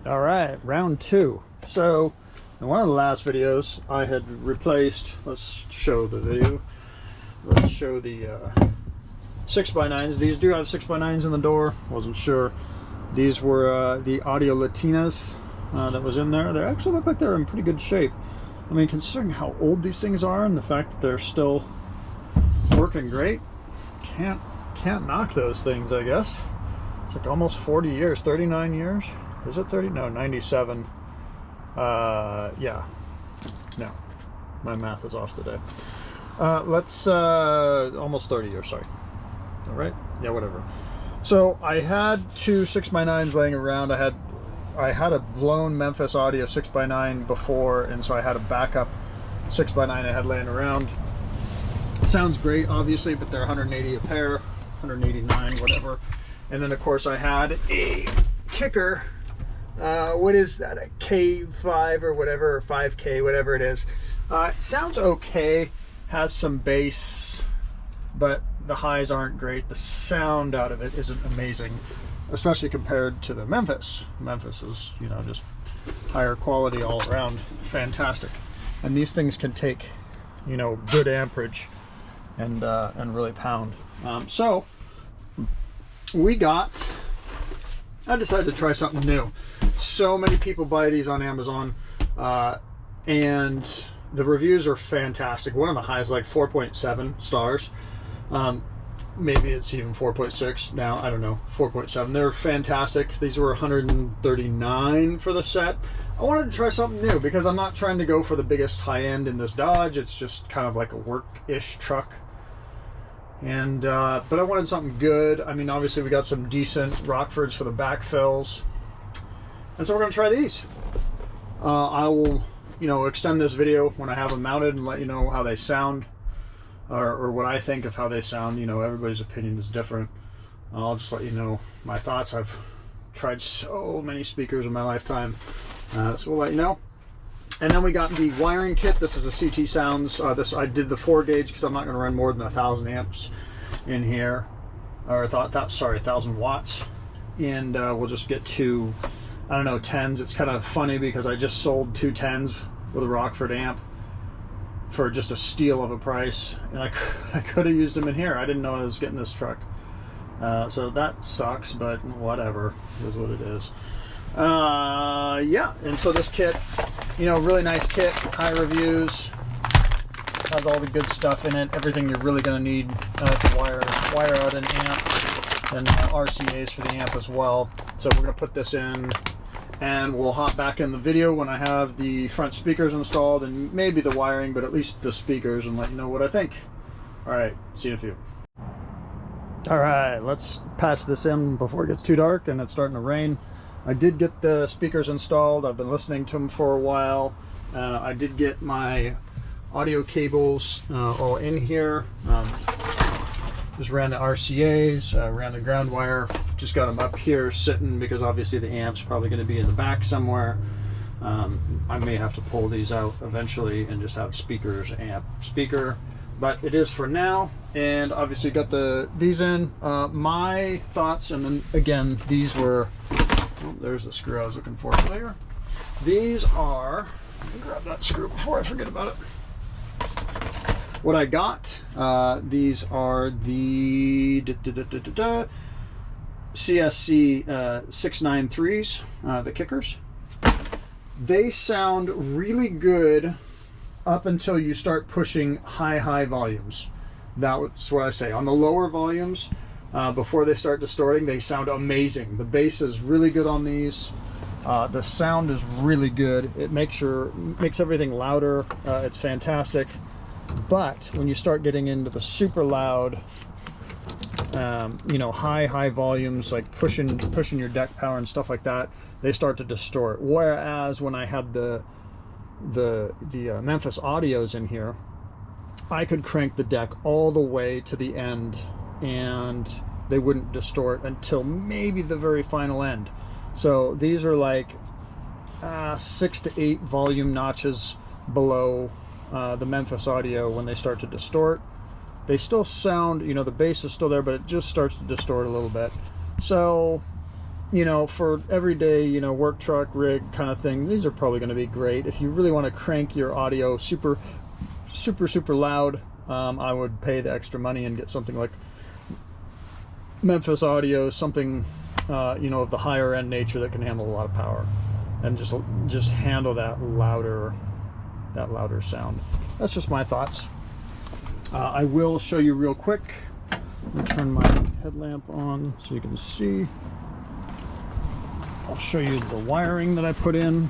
All right, round two. So in one of the last videos I had replaced, let's show the video, let's show the 6x9's. These do have 6x9's in the door, wasn't sure. These were the Audio Latinas that was in there. They actually look like they're in pretty good shape. I mean, considering how old these things are and the fact that they're still working great, can't knock those things, I guess. It's like almost 40 years, 39 years. Is it 30? No, 97. Yeah. No, my math is off today. Let's almost 30 years, sorry. All right? Yeah, whatever. So I had two 6x9's laying around. I had a blown Memphis Audio 6x9 before, and so I had a backup 6x9 I had laying around. It sounds great, obviously, but they're 180 a pair, 189, whatever. And then, of course, I had a kicker. What is that, a K5 or whatever, or 5K, whatever it is. It sounds okay, has some bass, but the highs aren't great. The sound out of it isn't amazing, especially compared to the Memphis. Memphis is, you know, just higher quality all around, fantastic. And these things can take, you know, good amperage and really pound. So I decided to try something new. So many people buy these on Amazon, and the reviews are fantastic. One of the highs, like 4.7 stars. Maybe it's even 4.6 now, I don't know, 4.7. They're fantastic. These were 139 for the set. I wanted to try something new because I'm not trying to go for the biggest high end in this Dodge. It's just kind of like a work-ish truck. And but I wanted something good. I mean, obviously we got some decent Rockfords for the backfills, and so we're gonna try these. I will, you know, extend this video when I have them mounted and let you know how they sound, or what I think of how they sound. You know, everybody's opinion is different. I'll just let you know my thoughts. I've tried so many speakers in my lifetime, so we'll let you know. And then we got the wiring kit. This is a CT Sounds. I did the 4 gauge because I'm not going to run more than 1,000 amps in here, or 1,000 watts. And we'll just get two, I don't know, 10s. It's kind of funny because I just sold 2 10s with a Rockford amp for just a steal of a price, and I could have used them in here. I didn't know I was getting this truck, so that sucks, but whatever, it is what it is. Yeah, and so this kit, you know, really nice kit, high reviews, has all the good stuff in it, everything you're really going to need to wire out an amp, and RCAs for the amp as well. So we're going to put this in, and we'll hop back in the video when I have the front speakers installed, and maybe the wiring, but at least the speakers, and let you know what I think. Alright, see you in a few. Alright, let's patch this in before it gets too dark and it's starting to rain. I did get the speakers installed. I've been listening to them for a while. I did get my audio cables all in here. Just ran the RCAs, ran the ground wire, just got them up here sitting because obviously the amp's probably going to be in the back somewhere. I may have to pull these out eventually and just have speakers, amp, speaker, but it is for now. And obviously got these in. My thoughts, and then again, these were, oh, there's the screw I was looking for earlier. These are, let me grab that screw before I forget about it. What I got, these are the CSC 693s, the kickers. They sound really good up until you start pushing high volumes. That's what I say. On the lower volumes, before they start distorting, they sound amazing. The bass is really good on these. The sound is really good. It makes everything louder. It's fantastic. But when you start getting into the super loud, you know, high volumes, like pushing your deck power and stuff like that, they start to distort. Whereas when I had the Memphis Audios in here, I could crank the deck all the way to the end and they wouldn't distort until maybe the very final end. So these are like 6 to 8 volume notches below the Memphis Audio when they start to distort. They still sound, you know, the bass is still there, but it just starts to distort a little bit. So you know, for everyday, you know, work truck, rig kind of thing, these are probably going to be great. If you really want to crank your audio super loud, I would pay the extra money and get something like Memphis Audio, something you know, of the higher end nature that can handle a lot of power and just handle that louder sound. That's just my thoughts. I will show you real quick. Let me turn my headlamp on so you can see. I'll show you the wiring that I put in.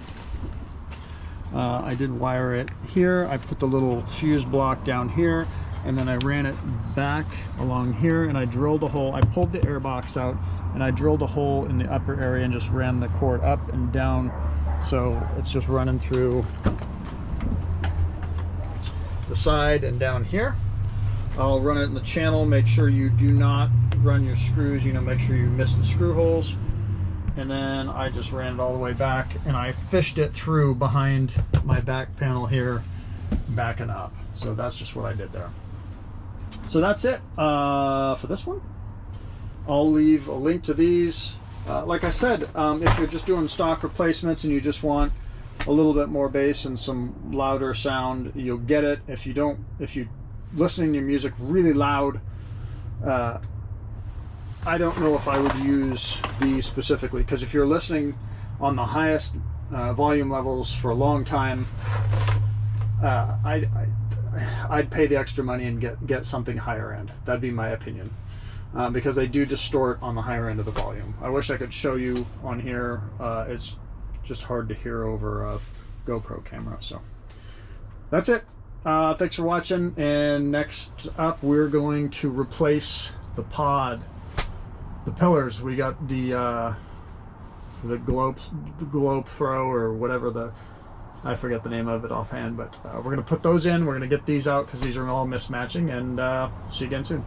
I did wire it here. I put the little fuse block down here, and then I ran it back along here, and I drilled a hole. I pulled the air box out, and I drilled a hole in the upper area and just ran the cord up and down, so it's just running through the side and down here. I'll run it in the channel. Make sure you do not run your screws, you know, make sure you miss the screw holes. And then I just ran it all the way back, and I fished it through behind my back panel here, backing up. So that's just what I did there. So that's it for this one. I'll leave a link to these. Like I said, if you're just doing stock replacements and you just want a little bit more bass and some louder sound, you'll get it. If you're listening to your music really loud, I don't know if I would use these specifically, because if you're listening on the highest volume levels for a long time, I'd pay the extra money and get something higher end. That'd be my opinion, because they do distort on the higher end of the volume. I wish I could show you on here. It's just hard to hear over a GoPro camera. So that's it. Thanks for watching, and next up we're going to replace the pod, the pillars. We got the Globe Pro or whatever, I forget the name of it offhand, but we're going to put those in. We're going to get these out because these are all mismatching, and see you again soon.